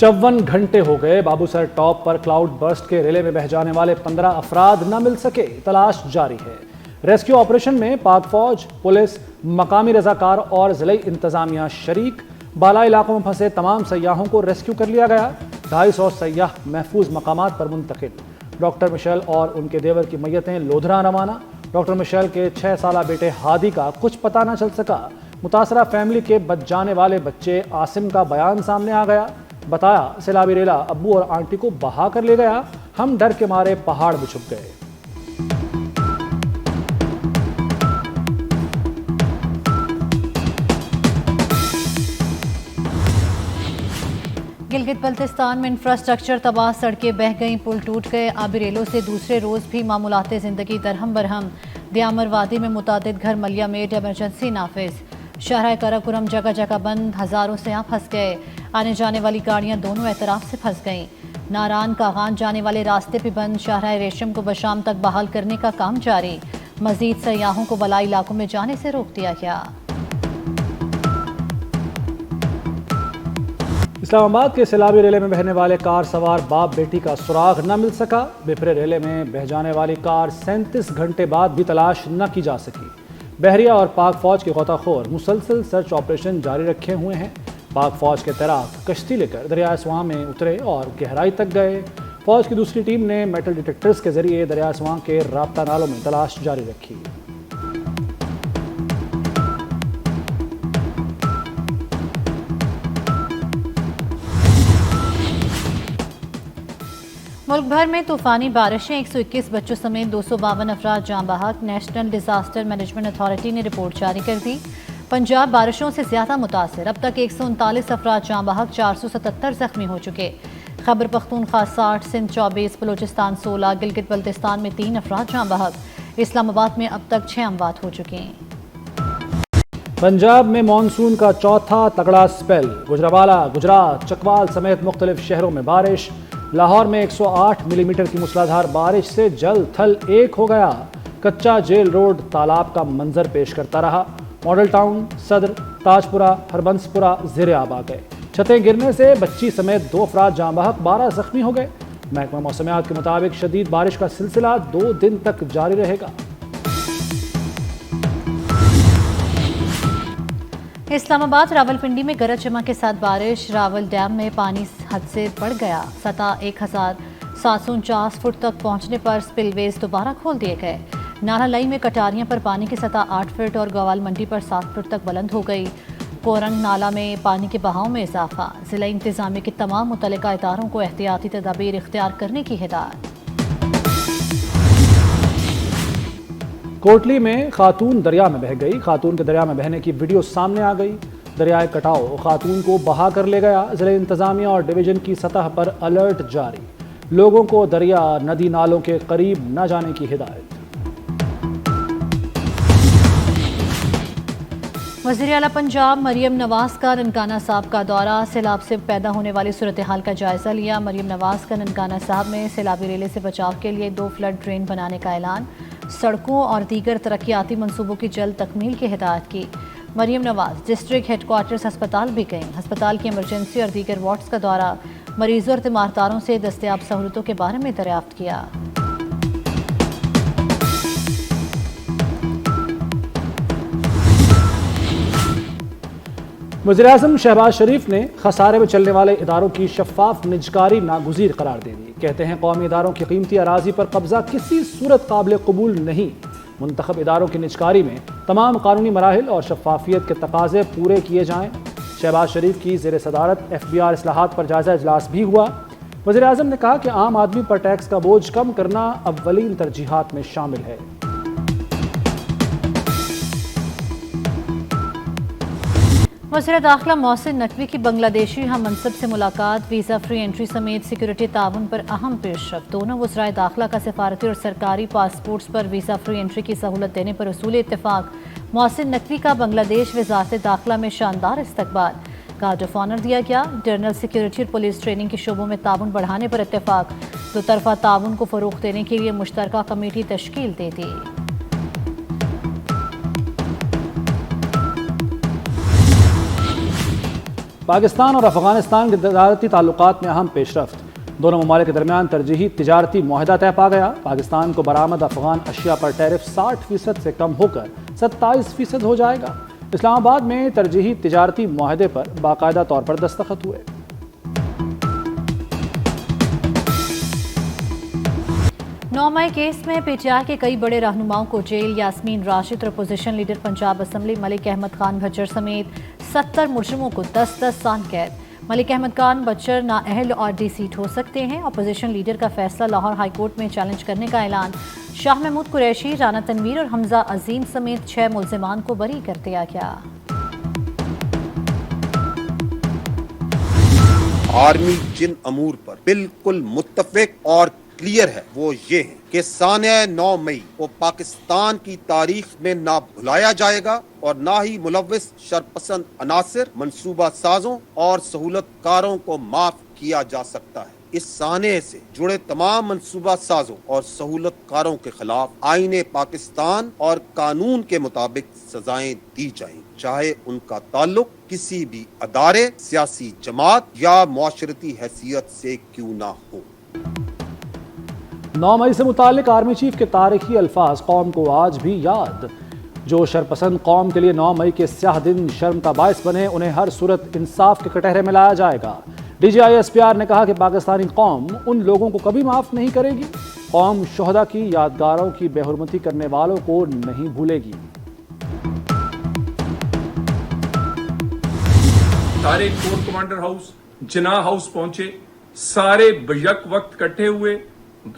54 گھنٹے ہو گئے بابو سر ٹاپ پر cloud burst کے ریلے میں بہہ جانے والے 15 افراد نہ مل سکے، تلاش جاری ہے۔ ریسکیو آپریشن میں پاک فوج، پولیس، مقامی رضاکار اور ضلعی انتظامیہ شریک۔ بالا علاقوں میں پھنسے تمام سیاحوں کو ریسکیو کر لیا گیا۔ 250 سیاح محفوظ مقامات پر منتقل۔ ڈاکٹر مشیل اور ان کے دیور کی میتیں لودھراں روانہ۔ ڈاکٹر مشیل کے 6 سالہ بیٹے ہادی کا کچھ پتہ نہ چل سکا۔ متاثرہ فیملی کے بچ جانے والے بچے عاصم کا بیان سامنے آ گیا۔ بتایا سیلابی ریلا ابو اور آنٹی کو بہا کر لے گیا، ہم ڈر کے مارے پہاڑ میں چھپ گئے۔ گلگت بلتستان میں انفراسٹرکچر تباہ، سڑکیں بہہ گئیں، پل ٹوٹ گئے۔ آبی ریلوں سے دوسرے روز بھی معمولات زندگی درہم برہم۔ دیامر وادی میں متعدد گھر ملیہ میٹ، ایمرجنسی نافذ۔ شاہراہ کراکرم جگہ جگہ بند، ہزاروں سیاح پھنس گئے۔ آنے جانے والی گاڑیاں دونوں اطراف سے پھنس گئیں۔ ناران کاغان جانے والے راستے بھی بند۔ شاہراہ ریشم کو بشام تک بحال کرنے کا کام جاری۔ مزید سیاحوں کو بالائی علاقوں میں جانے سے روک دیا گیا۔ اسلام آباد کے سیلابی ریلے میں بہنے والے کار سوار باپ بیٹی کا سراغ نہ مل سکا۔ بپھرے ریلے میں بہہ جانے والی کار 37 گھنٹے بعد بھی تلاش نہ کی جا سکی۔ بحریہ اور پاک فوج کے غوطہ خور مسلسل سرچ آپریشن جاری رکھے ہوئے ہیں۔ پاک فوج کے تیراک کشتی لے کر دریائے سواں میں اترے اور گہرائی تک گئے۔ فوج کی دوسری ٹیم نے میٹل ڈیٹیکٹرز کے ذریعے دریائے سواں کے رابطہ نالوں میں تلاش جاری رکھی۔ ملک بھر میں طوفانی بارشیں، 121 بچوں سمیت 252 افراد جاں بحق۔ نیشنل ڈیزاسٹر مینجمنٹ اتھارٹی نے رپورٹ جاری کر دی۔ پنجاب بارشوں سے زیادہ متاثر، اب تک 139 افراد جاں بحق، 477 زخمی ہو چکے۔ خیبر پختونخوا 60، سندھ 24، بلوچستان 16، گلگت بلتستان میں 3 افراد جاں بحق۔ اسلام آباد میں اب تک 6 اموات ہو چکے ہیں۔ پنجاب میں مانسون کا چوتھا تگڑا سپیل، گجرانوالہ، گجرات، چکوال سمیت مختلف شہروں میں بارش۔ لاہور میں 108 ملی میٹر کی موسلادھار بارش سے جل تھل ایک ہو گیا۔ کچا جیل روڈ تالاب کا منظر پیش کرتا رہا۔ ماڈل ٹاؤن، صدر، تاج پورہ، ہربنس پورہ زیر آب آ گئے۔ چھتیں گرنے سے بچی سمیت 2 افراد جاں بحق، 12 زخمی ہو گئے۔ محکمہ موسمیات کے مطابق شدید بارش کا سلسلہ 2 دن تک جاری رہے گا۔ اسلام آباد راولپنڈی میں گرج چمک کے ساتھ بارش۔ راول ڈیم میں پانی حد سے بڑھ گیا۔ سطح 1749 فٹ تک پہنچنے پر سپل ویز دوبارہ کھول دیے گئے۔ نالہ لئی میں کٹاریاں پر پانی کی سطح 8 فٹ اور گوال منڈی پر 7 فٹ تک بلند ہو گئی۔ کورنگ نالہ میں پانی کے بہاؤ میں اضافہ۔ ضلع انتظامیہ کے تمام متعلقہ اداروں کو احتیاطی تدابیر اختیار کرنے کی ہدایت۔ کوٹلی میں خاتون دریا میں بہہ گئی۔ خاتون کے دریا میں بہنے کی ویڈیو سامنے آ گئی۔ دریائے کٹاؤ خاتون کو بہا کر لے گیا۔ ضلع انتظامیہ اور ڈویژن کی سطح پر الرٹ جاری۔ لوگوں کو دریا، ندی نالوں کے قریب نہ جانے کی ہدایت۔ وزیر اعلیٰ پنجاب مریم نواز کا ننکانہ صاحب کا دورہ۔ سیلاب سے پیدا ہونے والی صورتحال کا جائزہ لیا۔ مریم نواز کا ننکانہ صاحب میں سیلابی ریلے سے بچاؤ کے لیے 2 فلڈ ڈرین بنانے کا اعلان۔ سڑکوں اور دیگر ترقیاتی منصوبوں کی جلد تکمیل کی ہدایت کی۔ Maryam Nawaz district head quarters ہسپتال بھی گئیں۔ ہسپتال کی ایمرجنسی اور دیگر وارڈز کا دورہ۔ مریضوں اور تیمارداروں سے دستیاب سہولتوں کے بارے میں دریافت کیا۔ وزیراعظم شہباز شریف نے خسارے میں چلنے والے اداروں کی شفاف نجکاری ناگزیر قرار دے دی۔ کہتے ہیں قومی اداروں کی قیمتی اراضی پر قبضہ کسی صورت قابل قبول نہیں۔ منتخب اداروں کی نجکاری میں تمام قانونی مراحل اور شفافیت کے تقاضے پورے کیے جائیں۔ شہباز شریف کی زیر صدارت FBR اصلاحات پر جائزہ اجلاس بھی ہوا۔ وزیراعظم نے کہا کہ عام آدمی پر ٹیکس کا بوجھ کم کرنا اولین ترجیحات میں شامل ہے۔ وزیر داخلہ محسن نقوی کی بنگلہ دیشی ہم منصب سے ملاقات۔ ویزا فری انٹری سمیت سیکورٹی تعاون پر اہم پیش رفت۔ دونوں وزرائے داخلہ کا سفارتی اور سرکاری پاسپورٹس پر ویزا فری انٹری کی سہولت دینے پر اصول اتفاق۔ محسن نقوی کا بنگلہ دیش وزارت داخلہ میں شاندار استقبال۔ گارڈ آف آنر دیا گیا۔ انٹرنل سیکورٹی اور پولیس ٹریننگ کے شعبوں میں تعاون بڑھانے پر اتفاق۔ 2 طرفہ تعاون کو فروغ دینے کے لیے مشترکہ کمیٹی تشکیل دے دی۔ پاکستان اور افغانستان کے تجارتی تعلقات میں اہم پیش رفت، دونوں ممالک کے درمیان ترجیحی تجارتی معاہدہ طے پا گیا۔ پاکستان کو برآمد افغان اشیاء پر ٹیرف 60% سے کم ہو کر 27% ہو جائے گا۔ اسلام آباد میں ترجیحی تجارتی معاہدے پر باقاعدہ طور پر دستخط ہوئے۔ 9 مئی کیس میں پی ٹی آئی کے کئی بڑے رہنماؤں کو جیل، یاسمین راشد اور opposition leader Punjab assembly Malik Ahmad Khan Butcher سمیت 70 ملزموں کو 10-10 سال قید۔ ملک احمد خان بچر نااہل اور ڈی سیٹ ہو سکتے ہیں۔ اپوزیشن لیڈر کا فیصلہ لاہور ہائی کورٹ میں چیلنج کرنے کا اعلان۔ شاہ محمود قریشی، رانا تنویر اور حمزہ عظیم سمیت 6 ملزمان کو بری کر دیا گیا۔ آرمی جن امور پر بالکل متفق اور کلیئر ہے وہ یہ ہے کہ سانحہ 9 مئی کو پاکستان کی تاریخ میں نہ بھلایا جائے گا اور نہ ہی ملوث شرپسند عناصر، منصوبہ سازوں اور سہولت کاروں کو معاف کیا جا سکتا ہے۔ اس سانحے سے جڑے تمام منصوبہ سازوں اور سہولت کاروں کے خلاف آئین پاکستان اور قانون کے مطابق سزائیں دی جائیں، چاہے ان کا تعلق کسی بھی ادارے، سیاسی جماعت یا معاشرتی حیثیت سے کیوں نہ ہو۔ 9 مئی سے متعلق آرمی چیف کے تاریخی الفاظ قوم کو آج بھی یاد۔ جو شرپسند قوم کے لیے 9 مئی کے سیاہ دن شرم کا باعث بنے، انہیں ہر صورت انصاف کے کٹہرے میں لایا جائے گا۔ D G I S P R نے کہا کہ پاکستانی قوم ان لوگوں کو کبھی معاف نہیں کرے گی۔ قوم شہداء کی یادگاروں کی بے حرمتی کرنے والوں کو نہیں بھولے گی۔ سارے کور کمانڈر ہاؤس، جناح ہاؤس پہنچے، سارے بیک وقت کٹھے ہوئے،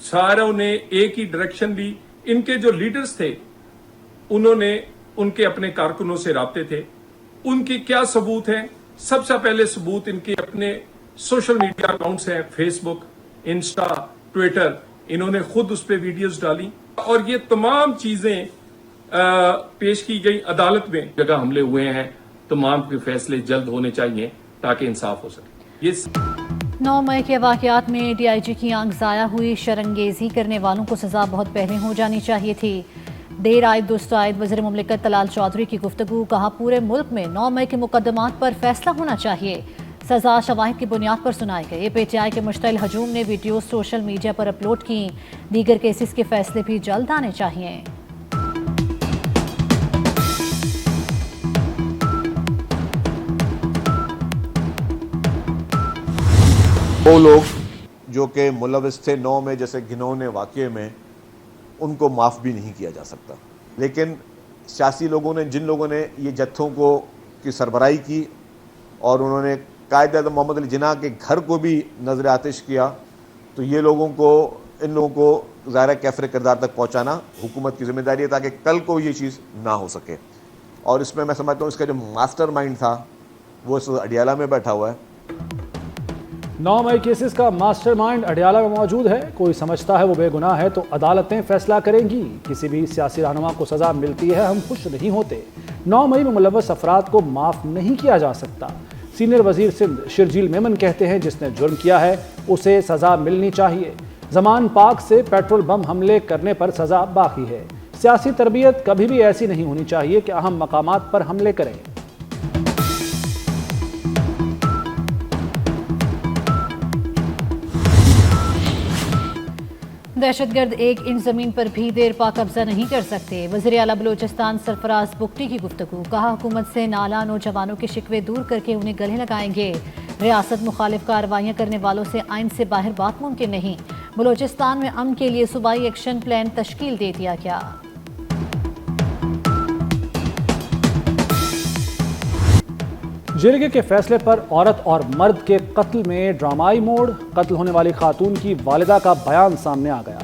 ساروں نے ایک ہی ڈائریکشن لی۔ ان کے جو لیڈرز تھے انہوں نے ان کے اپنے کارکنوں سے رابطے تھے۔ ان کی کیا ثبوت ہیں؟ سب سے پہلے ثبوت ان کے اپنے سوشل میڈیا اکاؤنٹس ہیں، فیس بک، انسٹا، ٹویٹر، انہوں نے خود اس پہ ویڈیوز ڈالی اور یہ تمام چیزیں پیش کی گئی عدالت میں۔ جگہ حملے ہوئے ہیں، تمام کے فیصلے جلد ہونے چاہیے تاکہ انصاف ہو سکے۔ 9 مئی کے واقعات میں ڈی آئی جی کی آنکھ ضائع ہوئی۔ شرنگیزی کرنے والوں کو سزا بہت پہلے ہو جانی چاہیے تھی۔ دیر آئے درست آئے، وزیر مملکت طلال چودھری کی گفتگو۔ کہا پورے ملک میں 9 مئی کے مقدمات پر فیصلہ ہونا چاہیے، سزا شواہد کی بنیاد پر سنائے گئے۔ پی ٹی آئی کے مشتعل ہجوم نے ویڈیو سوشل میڈیا پر اپلوڈ کی۔ دیگر کیسز کے فیصلے بھی جلد آنے چاہیے۔ وہ لوگ جو کہ ملوث تھے 9 میں جیسے گھنونے واقعے میں، ان کو معاف بھی نہیں کیا جا سکتا، لیکن سیاسی لوگوں نے، جن لوگوں نے یہ جتھوں کی سربراہی کی اور انہوں نے قائد اعظم محمد علی جناح کے گھر کو بھی نظر آتش کیا، تو ان لوگوں کو ظاہر کیفر کردار تک پہنچانا حکومت کی ذمہ داری ہے تاکہ کل کو یہ چیز نہ ہو سکے۔ اور اس میں سمجھتا ہوں اس کا جو ماسٹر مائنڈ تھا وہ اس اڈیالہ میں بیٹھا ہوا ہے۔ 9 مئی کیسز کا ماسٹر مائنڈ اڈیالہ میں موجود ہے۔ کوئی سمجھتا ہے وہ بے گناہ ہے تو عدالتیں فیصلہ کریں گی۔ کسی بھی سیاسی رہنما کو سزا ملتی ہے، ہم خوش نہیں ہوتے۔ 9 مئی میں ملوث افراد کو معاف نہیں کیا جا سکتا۔ سینئر وزیر سندھ شرجیل میمن کہتے ہیں جس نے جرم کیا ہے اسے سزا ملنی چاہیے۔ زمان پاک سے پیٹرول بم حملے کرنے پر سزا باقی ہے۔ سیاسی تربیت کبھی بھی ایسی نہیں ہونی چاہیے کہ اہم مقامات پر حملے کریں۔ دہشت گرد 1 انچ زمین پر بھی دیر پا قبضہ نہیں کر سکتے۔ وزیر اعلیٰ بلوچستان سرفراز بگٹی کی گفتگو۔ کہا حکومت سے نالا نوجوانوں کے شکوے دور کر کے انہیں گلے لگائیں گے۔ ریاست مخالف کارروائیاں کرنے والوں سے آئین سے باہر بات ممکن نہیں۔ بلوچستان میں امن کے لیے صوبائی ایکشن پلان تشکیل دے دیا گیا۔ جرگے کے فیصلے پر عورت اور مرد کے قتل میں ڈرامائی موڑ۔ قتل ہونے والی خاتون کی والدہ کا بیان سامنے آ گیا۔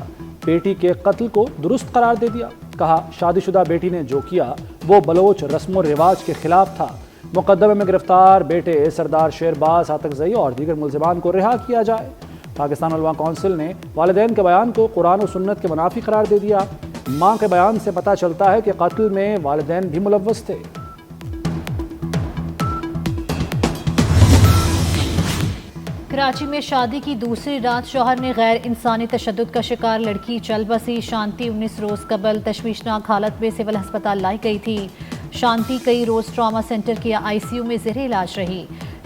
بیٹی کے قتل کو درست قرار دے دیا۔ کہا شادی شدہ بیٹی نے جو کیا وہ بلوچ رسم و رواج کے خلاف تھا۔ مقدمے میں گرفتار بیٹے سردار شیرباز آتکزئی اور دیگر ملزمان کو رہا کیا جائے۔ پاکستان علماء کونسل نے والدین کے بیان کو قرآن و سنت کے منافی قرار دے دیا۔ ماں کے بیان سے پتہ چلتا ہے کہ قتل میں والدین بھی ملوث تھے۔ کراچی میں شادی کی دوسری رات شوہر نے غیر انسانی تشدد کا شکار لڑکی چل بسی۔ شانتی 19 روز قبل تشویشناک حالت میں سول ہسپتال لائی گئی تھی۔ شانتی کئی روز ٹراما سینٹر کے ICU میں زیر علاج رہی۔